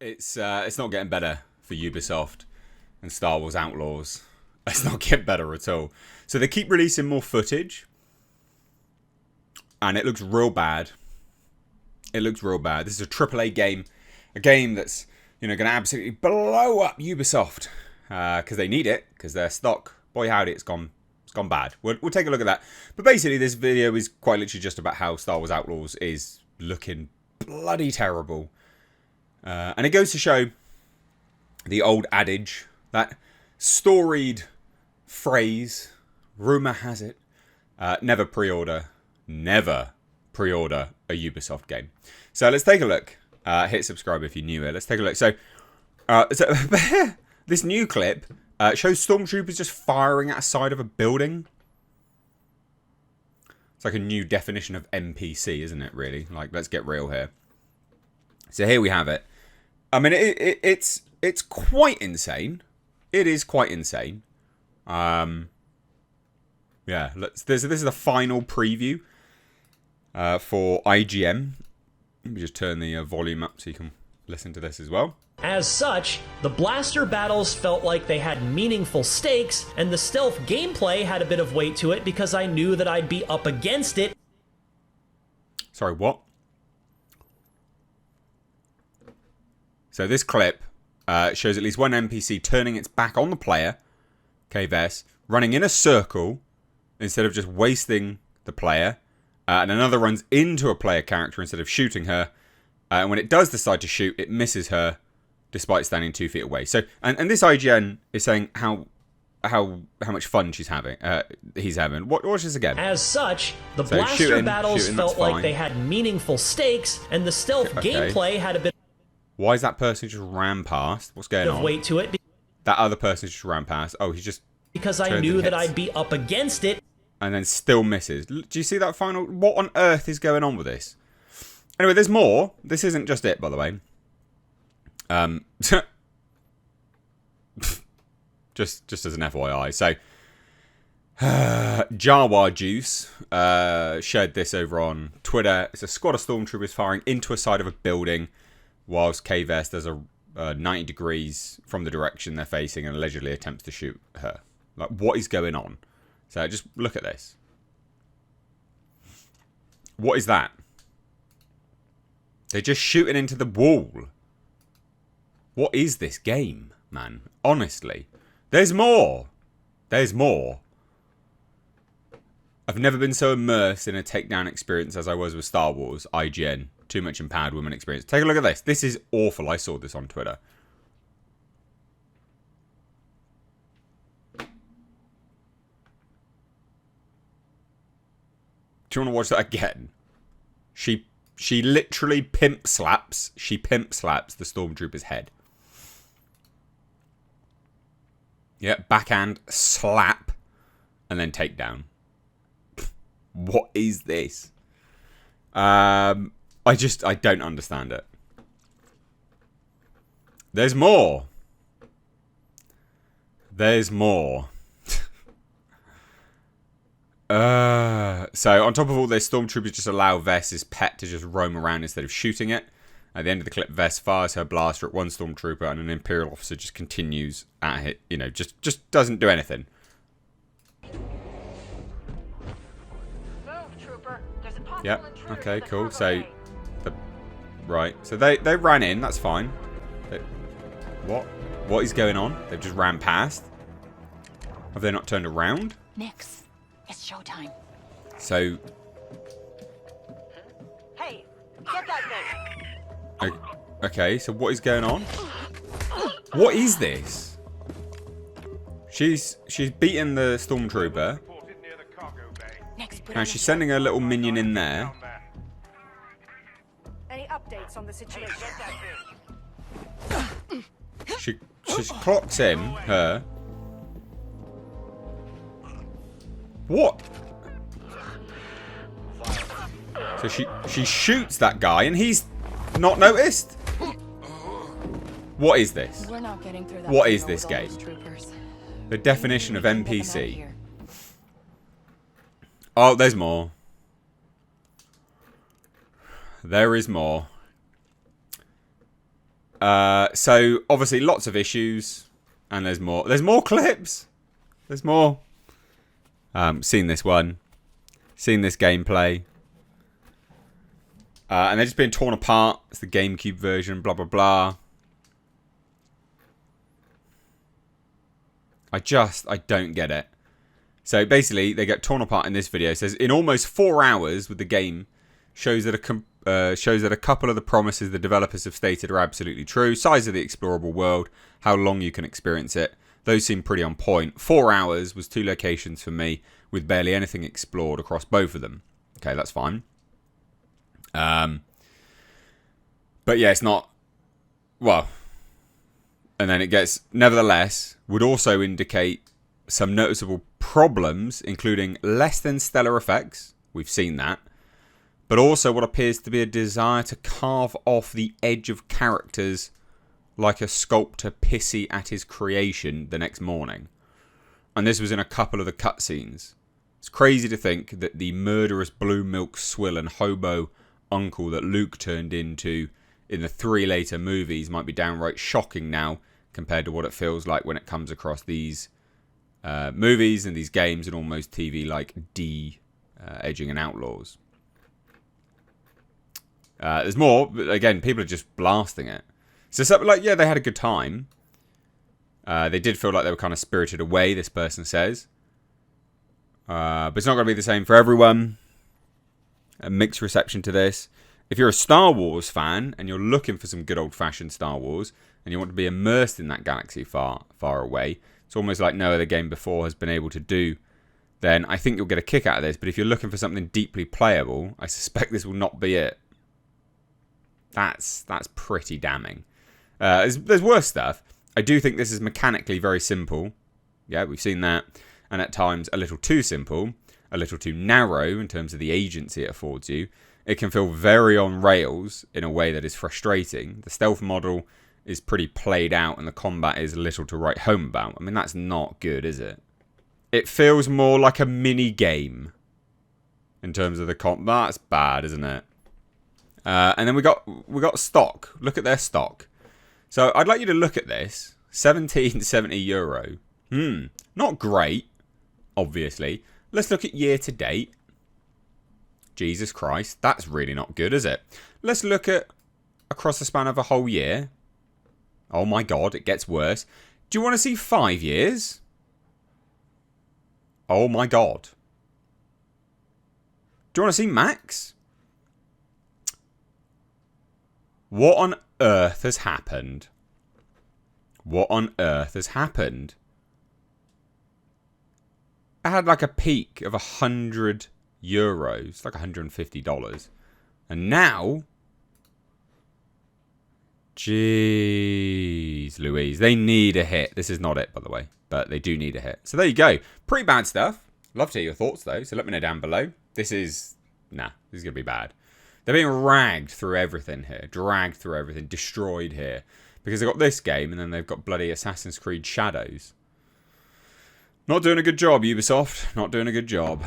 It's not getting better for Ubisoft and Star Wars Outlaws. It's not getting better at all. So they keep releasing more footage, and it looks real bad. It looks real bad. This is a AAA game, a game that's going to absolutely blow up Ubisoft because they need it, because their stock, boy howdy, it's gone bad. We'll take a look at that. But basically, this video is quite literally just about how Star Wars Outlaws is looking bloody terrible. And it goes to show the old adage, that storied phrase, rumour has it, never pre-order a Ubisoft game. So let's take a look. Hit subscribe if you're new here. Let's take a look. So this new clip shows stormtroopers just firing at a side of a building. It's like a new definition of NPC, isn't it, really? Like, let's get real here. So here we have it. I mean, it's quite insane. It is quite insane. Yeah, this is the final preview for IGN. Let me just turn the volume up so you can listen to this as well. As such, the blaster battles felt like they had meaningful stakes, and the stealth gameplay had a bit of weight to it because I knew that I'd be up against it. Sorry, what? So this clip shows at least one NPC turning its back on the player, KVS, running in a circle instead of just wasting the player, and another runs into a player character instead of shooting her, and when it does decide to shoot, it misses her despite standing 2 feet away. So, and this IGN is saying how much fun he's having. Watch this again. As such, the blaster battles felt like they had meaningful stakes, and the stealth gameplay had a bit. Why is that person just ran past? What's going on? Weight to it. That other person just ran past. Oh, he's just because I knew that I'd be up against it, and then still misses. Do you see that final? What on earth is going on with this? Anyway, there's more. This isn't just it, by the way. just as an FYI. So, Jawa Juice shared this over on Twitter. It's a squad of stormtroopers firing into a side of a building, whilst KVS does a 90 degrees from the direction they're facing and allegedly attempts to shoot her. Like, what is going on? So just look at this. What is that? They're just shooting into the wall. What is this game, man? Honestly. There's more. There's more. I've never been so immersed in a takedown experience as I was with Star Wars, IGN. Too much empowered women experience. Take a look at this. This is awful. I saw this on Twitter. Do you want to watch that again? She literally pimp slaps the stormtrooper's head. Yeah, backhand slap and then takedown. What is this? I don't understand it. There's more. There's more. So on top of all this, stormtroopers just allow Vess's pet to just roam around instead of shooting it. At the end of the clip, Vess fires her blaster at one stormtrooper, and an Imperial officer just continues at it. You know, just doesn't do anything. Yeah. Okay. Cool. So, right. So they ran in. That's fine. What is going on? They've just ran past. Have they not turned around? Nix, it's showtime. So. Hey, get that thing. Okay, so what is going on? What is this? She's beaten the stormtrooper. Now she's sending her little minion in there. Any updates on the situation? She clocks her. What? So she shoots that guy and he's not noticed? What is this? We're not getting through that. What is this game? The definition of NPC. Oh, there's more. There is more. So obviously lots of issues, and there's more. There's more clips. There's more. Seen this one. Seen this gameplay. And they're just being torn apart. It's the GameCube version, blah, blah, blah. I don't get it. So basically, they get torn apart in this video. It says, in almost 4 hours with the game, shows that a couple of the promises the developers have stated are absolutely true. Size of the explorable world, how long you can experience it. Those seem pretty on point. 4 hours was 2 locations for me, with barely anything explored across both of them. Okay, that's fine. But yeah, it's not... Well... And then it gets... Nevertheless, would also indicate some noticeable problems, including less than stellar effects. We've seen that. But also what appears to be a desire to carve off the edge of characters like a sculptor pissy at his creation the next morning. And this was in a couple of the cutscenes. It's crazy to think that the murderous blue milk swill and hobo uncle that Luke turned into in the 3 later movies might be downright shocking now compared to what it feels like when it comes across these movies and these games and almost TV like edging and Outlaws. There's more, but again, people are just blasting it. So something like, yeah, they had a good time. They did feel like they were kind of spirited away, this person says. But it's not going to be the same for everyone. A mixed reception to this. If you're a Star Wars fan and you're looking for some good old-fashioned Star Wars and you want to be immersed in that galaxy far, far away, it's almost like no other game before has been able to do, then I think you'll get a kick out of this. But if you're looking for something deeply playable, I suspect this will not be it. That's pretty damning. There's worse stuff. I do think this is mechanically very simple. Yeah, we've seen that. And at times a little too simple, a little too narrow in terms of the agency it affords you. It can feel very on rails in a way that is frustrating. The stealth model is pretty played out and the combat is little to write home about. I mean, that's not good, is it? It feels more like a mini game in terms of the combat. That's bad, isn't it? And then we got stock. Look at their stock. So I'd like you to look at this. €17.70. Not great, obviously. Let's look at year to date. Jesus Christ, that's really not good, is it? Let's look at across the span of a whole year. Oh my God, it gets worse. Do you want to see 5 years? Oh my God. Do you want to see max? What on earth has happened? What on earth has happened? I had like a peak of €100, like $150. And now, jeez Louise, they need a hit. This is not it, by the way, but they do need a hit. So there you go. Pretty bad stuff. Love to hear your thoughts, though, so let me know down below. This is going to be bad. They're being ragged through everything here. Dragged through everything. Destroyed here. Because they've got this game, and then they've got bloody Assassin's Creed Shadows. Not doing a good job, Ubisoft. Not doing a good job.